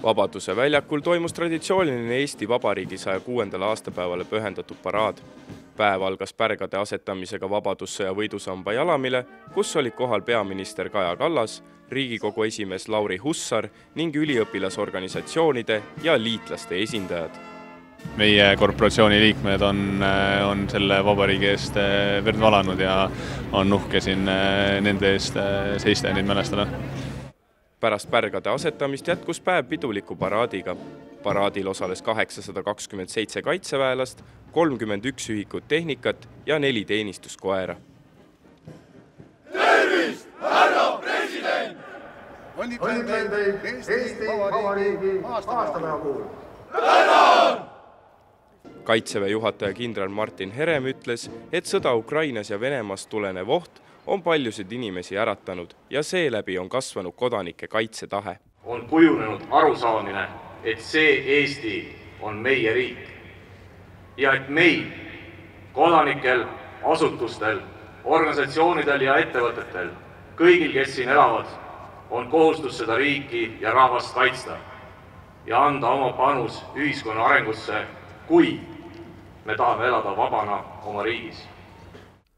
Vabaduse väljakul toimus traditsiooniline Eesti Vabariigi 106. aastapäevale pühendatud paraad. Päev algas pärgade asetamisega Vabadussõja võidusamba jalamile, kus olid kohal peaminister Kaja Kallas, Riigikogu esimees Lauri Hussar ning üliõpilasorganisatsioonide ja liitlaste esindajad. Meie korporatsiooni liikmed on selle vabariigi eest verd valanud ja on uhke siin nende eest seista ja neid mälestada. Pärast pärgade asetamist jätkus päev piduliku paraadiga. Paraadil osales 827 kaitseväelast, 31 ühikut tehnikat ja 4 teenistuskoera. Tervist, härra president! Õnnitlen teid Eesti Vabariigi aastapäeva puhul. Tänan! Kaitseväe juhataja kindral Martin Herem ütles, et sõda Ukrainas ja Venemaast tulenev oht on paljusid inimesi äratanud ja seeläbi on kasvanud kodanike kaitsetahe. On kujunenud arusaamine, et see Eesti on meie riik ja et meil, kodanikel, asutustel, organisatsioonidel ja ettevõtetel, kõigil, kes siin elavad, on kohustus seda riiki ja rahvast kaitsta ja anda oma panus ühiskonna arengusse, kui me tahame elada vabana oma riigis.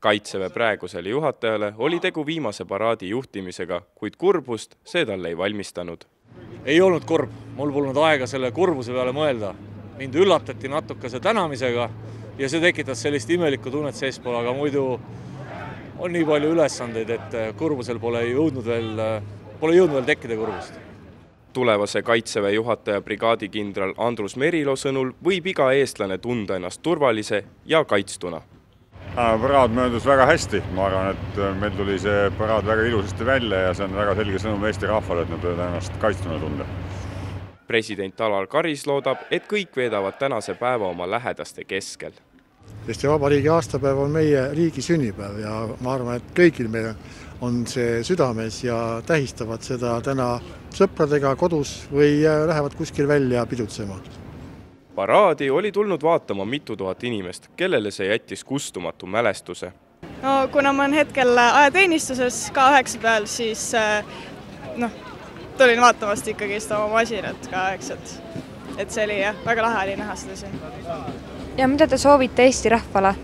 Kaitseväe praegusele juhatajale oli tegu viimase paraadi juhtimisega, kuid kurbust see talle ei valmistanud. Ei olnud kurb, mul polnud aega selle kurbuse peale mõelda. Mind üllatati natukese tänamisega ja see tekitas sellist imelikku tunnet seespool, aga muidu on nii palju ülesandeid, et kurbusel pole jõudnud veel tekkida kurbust. Tulevase Kaitseväe juhataja brigaadikindral Andrus Merilo sõnul võib iga eestlane tunda ennast turvalise ja kaitstuna. Paraad möödus väga hästi. Ma arvan, et meil tuli see paraad väga ilusasti välja ja see on väga selge sõnum Eesti rahvale, et nad võivad ennast kaitstuna tunda. President Alar Karis loodab, et kõik veedavad tänase päeva oma lähedaste keskel. Eesti Vabariigi aastapäev on meie riigi sünnipäev ja ma arvan, et kõigil meil on see südames ja tähistavad seda täna sõpradega kodus või lähevad kuskil välja pidutsema. Paraadi oli tulnud vaatama mitu tuhat inimest, kellele see jättis kustumatu mälestuse. Kuna ma olen hetkel ajateenistuses K9 peal, siis tulin vaatamast ikkagi oma masinat K9. Et see oli väga lahe oli näha seda siin. Ja mida te soovite Eesti rahvale?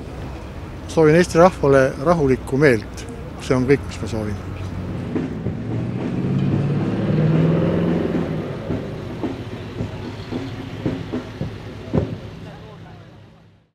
Soovin Eesti rahvale rahulikku meelt. See on kõik, mis ma soovin.